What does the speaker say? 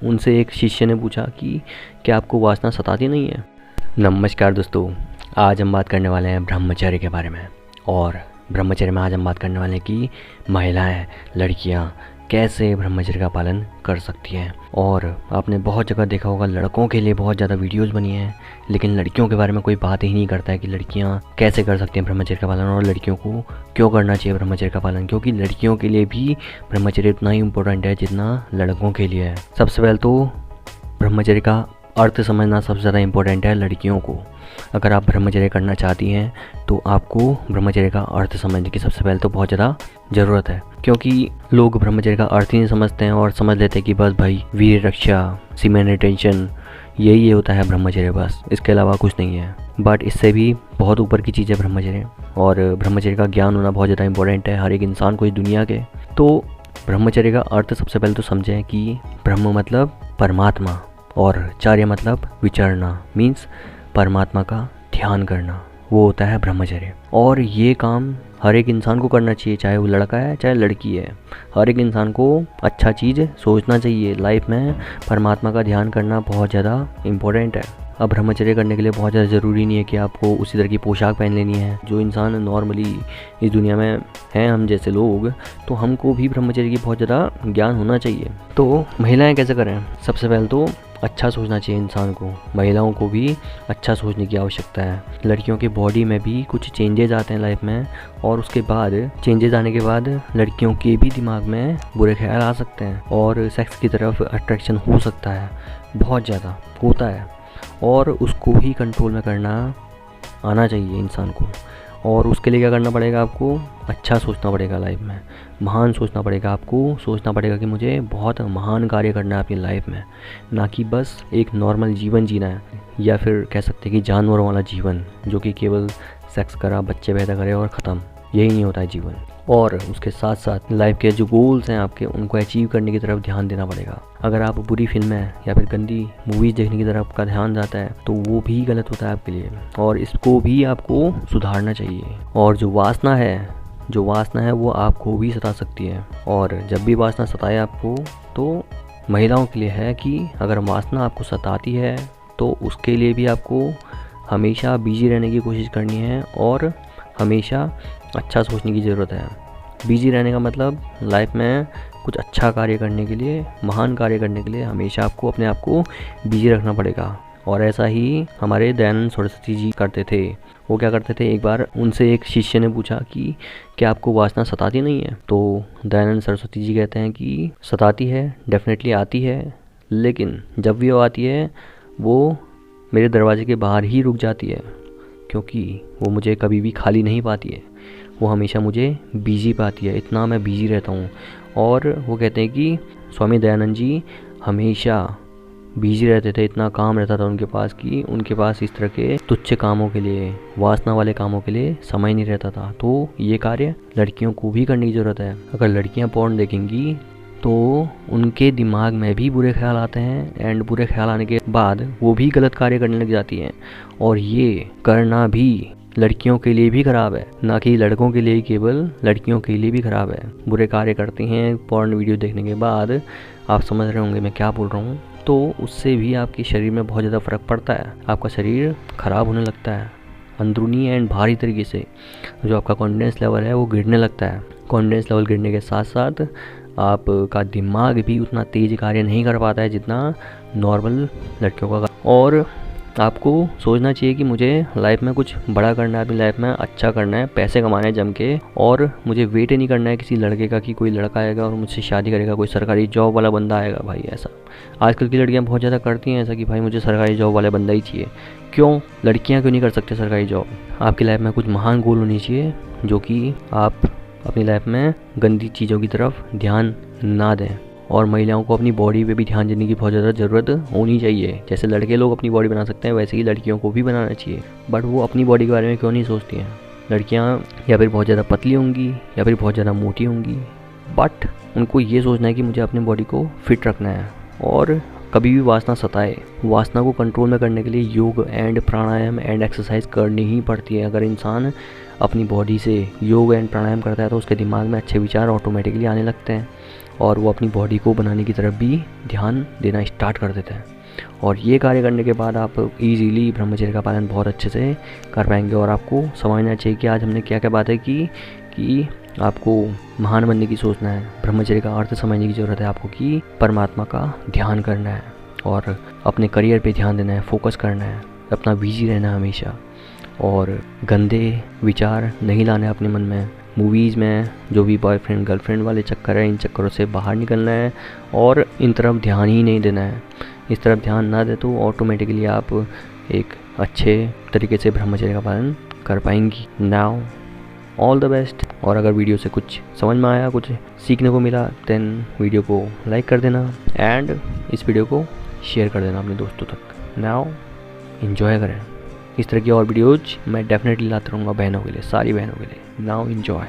उनसे एक शिष्य ने पूछा कि क्या आपको वासना सताती नहीं है। नमस्कार दोस्तों, आज हम बात करने वाले हैं ब्रह्मचर्य के बारे में। और ब्रह्मचर्य में आज हम बात करने वाले हैं कि महिलाएं, लड़कियां कैसे ब्रह्मचर्य का पालन कर सकती हैं। और आपने बहुत जगह देखा होगा, लड़कों के लिए बहुत ज़्यादा वीडियोस बनी हैं, लेकिन लड़कियों के बारे में कोई बात ही नहीं करता है कि लड़कियां कैसे कर सकती हैं ब्रह्मचर्य का पालन, और लड़कियों को क्यों करना चाहिए ब्रह्मचर्य का पालन। क्योंकि लड़कियों के लिए भी ब्रह्मचर्य उतना ही इम्पोर्टेंट है जितना लड़कों के लिए है। सबसे पहले तो ब्रह्मचर्य का अर्थ समझना सबसे ज़्यादा इम्पोर्टेंट है लड़कियों को। अगर आप ब्रह्मचर्य करना चाहती हैं तो आपको ब्रह्मचर्य का अर्थ समझने की सबसे पहले तो बहुत ज़्यादा ज़रूरत है। क्योंकि लोग ब्रह्मचर्य का अर्थ ही नहीं समझते हैं और समझ लेते हैं कि बस भाई वीर्य रक्षा, सीमेन रिटेंशन, यही होता है ब्रह्मचर्य, बस इसके अलावा कुछ नहीं है। बट इससे भी बहुत ऊपर की चीज़ है ब्रह्मचर्य, और ब्रह्मचर्य का ज्ञान होना बहुत ज़्यादा इंपॉर्टेंट है हर एक इंसान को इस दुनिया के। तो ब्रह्मचर्य का अर्थ सबसे पहले तो समझें कि ब्रह्म मतलब परमात्मा और चर्य मतलब विचरना, मीन्स परमात्मा का ध्यान करना, वो होता है ब्रह्मचर्य। और ये काम हर एक इंसान को करना चाहिए, चाहे वो लड़का है चाहे लड़की है। हर एक इंसान को अच्छा चीज़ सोचना चाहिए। लाइफ में परमात्मा का ध्यान करना बहुत ज़्यादा इम्पोर्टेंट है। अब ब्रह्मचर्य करने के लिए बहुत ज़्यादा ज़रूरी नहीं है कि आपको उसी तरह की पोशाक पहन लेनी है। जो इंसान नॉर्मली इस दुनिया में हैं, हम जैसे लोग, तो हमको भी ब्रह्मचर्य की बहुत ज़्यादा ज्ञान होना चाहिए। तो महिलाएं कैसे करें? सबसे पहले तो अच्छा सोचना चाहिए इंसान को। महिलाओं को भी अच्छा सोचने की आवश्यकता है। लड़कियों के बॉडी में भी कुछ चेंजेस आते हैं लाइफ में, और उसके बाद चेंजेस आने के बाद लड़कियों के भी दिमाग में बुरे ख्याल आ सकते हैं और सेक्स की तरफ अट्रैक्शन हो सकता है, बहुत ज़्यादा होता है। और उसको ही कंट्रोल में करना आना चाहिए इंसान को। और उसके लिए क्या करना पड़ेगा? आपको अच्छा सोचना पड़ेगा लाइफ में, महान सोचना पड़ेगा। आपको सोचना पड़ेगा कि मुझे बहुत महान कार्य करना है अपनी लाइफ में, ना कि बस एक नॉर्मल जीवन जीना है, या फिर कह सकते हैं कि जानवरों वाला जीवन जो कि केवल सेक्स करा, बच्चे पैदा करे और ख़त्म। यही नहीं होता है जीवन। और उसके साथ साथ लाइफ के जो गोल्स हैं आपके, उनको अचीव करने की तरफ ध्यान देना पड़ेगा। अगर आप बुरी फिल्में या फिर गंदी मूवीज़ देखने की तरफ का ध्यान जाता है तो वो भी गलत होता है आपके लिए, और इसको भी आपको सुधारना चाहिए। और जो वासना है वो आपको भी सता सकती है। और जब भी वासना सताए आपको, तो महिलाओं के लिए है कि अगर वासना आपको सताती है तो उसके लिए भी आपको हमेशा बिजी रहने की कोशिश करनी है और हमेशा अच्छा सोचने की ज़रूरत है। बिजी रहने का मतलब लाइफ में कुछ अच्छा कार्य करने के लिए, महान कार्य करने के लिए हमेशा आपको अपने आप को बिजी रखना पड़ेगा। और ऐसा ही हमारे दयानंद सरस्वती जी करते थे। वो क्या करते थे, एक बार उनसे एक शिष्य ने पूछा कि क्या आपको वासना सताती नहीं है? तो दयानंद सरस्वती जी कहते हैं कि सताती है, डेफिनेटली आती है, लेकिन जब भी वो आती है वो मेरे दरवाजे के बाहर ही रुक जाती है, क्योंकि वो मुझे कभी भी खाली नहीं पाती है। वो हमेशा मुझे बिजी पाती है, इतना मैं बिजी रहता हूँ। और वो कहते हैं कि स्वामी दयानंद जी हमेशा बिजी रहते थे, इतना काम रहता था उनके पास कि उनके पास इस तरह के तुच्छ कामों के लिए, वासना वाले कामों के लिए समय नहीं रहता था। तो ये कार्य लड़कियों को भी करने की ज़रूरत है। अगर लड़कियाँ पॉर्न देखेंगी तो उनके दिमाग में भी बुरे ख्याल आते हैं, एंड बुरे ख्याल आने के बाद वो भी गलत कार्य करने लग जाती हैं। और ये करना भी लड़कियों के लिए भी ख़राब है, ना कि लड़कों के लिए, केवल लड़कियों के लिए भी ख़राब है। बुरे कार्य करती हैं पॉर्न वीडियो देखने के बाद, आप समझ रहे होंगे मैं क्या बोल रहा हूँ। तो उससे भी आपके शरीर में बहुत ज़्यादा फ़र्क पड़ता है, आपका शरीर ख़राब होने लगता है अंदरूनी एंड बाहरी तरीके से। जो आपका कॉन्फिडेंस लेवल है वो गिरने लगता है। कॉन्फिडेंस लेवल गिरने के साथ साथ आपका दिमाग भी उतना तेज कार्य नहीं कर पाता है जितना नॉर्मल लड़कियों का। और आपको सोचना चाहिए कि मुझे लाइफ में कुछ बड़ा करना है, अपनी लाइफ में अच्छा करना है, पैसे कमाने हैं जम के, और मुझे वेट नहीं करना है किसी लड़के का कि कोई लड़का आएगा और मुझसे शादी करेगा, कोई सरकारी जॉब वाला बंदा आएगा। भाई ऐसा आजकल की लड़कियां बहुत ज़्यादा करती हैं ऐसा कि भाई मुझे सरकारी जॉब वाला बंदा ही चाहिए। क्यों? लड़कियाँ क्यों नहीं कर सकते सरकारी जॉब? आपकी लाइफ में कुछ महान गोल होनी चाहिए जो कि आप अपनी लाइफ में गंदी चीज़ों की तरफ ध्यान ना दें। और महिलाओं को अपनी बॉडी पे भी ध्यान देने की बहुत ज़्यादा ज़रूरत होनी चाहिए। जैसे लड़के लोग अपनी बॉडी बना सकते हैं, वैसे ही लड़कियों को भी बनाना चाहिए। बट वो अपनी बॉडी के बारे में क्यों नहीं सोचती हैं? लड़कियां या फिर बहुत ज़्यादा पतली होंगी या फिर बहुत ज़्यादा मोटी होंगी, बट उनको ये सोचना है कि मुझे अपनी बॉडी को फिट रखना है। और कभी भी वासना सताए, वासना को कंट्रोल में करने के लिए योग एंड प्राणायाम एंड एक्सरसाइज करनी ही पड़ती है। अगर इंसान अपनी बॉडी से योग एंड प्राणायाम करता है तो उसके दिमाग में अच्छे विचार ऑटोमेटिकली आने लगते हैं और वो अपनी बॉडी को बनाने की तरफ भी ध्यान देना स्टार्ट कर देते हैं। और ये कार्य करने के बाद आप इजीली ब्रह्मचर्य का पालन बहुत अच्छे से कर पाएंगे। और आपको समझना चाहिए कि आज हमने क्या क्या बातें की कि आपको महान बनने की सोचना है, ब्रह्मचर्य का अर्थ समझने की ज़रूरत है आपको कि परमात्मा का ध्यान करना है और अपने करियर पे ध्यान देना है, फोकस करना है, अपना बिजी रहना है हमेशा, और गंदे विचार नहीं लाने अपने मन में। मूवीज़ में जो भी बॉयफ्रेंड गर्लफ्रेंड वाले चक्कर है, इन चक्करों से बाहर निकलना है और इन तरफ ध्यान ही नहीं देना है। इस तरफ ध्यान ना दे तो ऑटोमेटिकली आप एक अच्छे तरीके से ब्रह्मचर्य का पालन कर पाएंगी। Now all the best. और अगर वीडियो से कुछ समझ में आया, कुछ सीखने को मिला, देन वीडियो को लाइक कर देना एंड इस वीडियो को शेयर कर देना अपने दोस्तों तक। नाउ इन्जॉय करें। इस तरह की और वीडियोज मैं डेफिनेटली लाता रहूँगा बहनों के लिए, सारी बहनों के लिए। Now enjoy.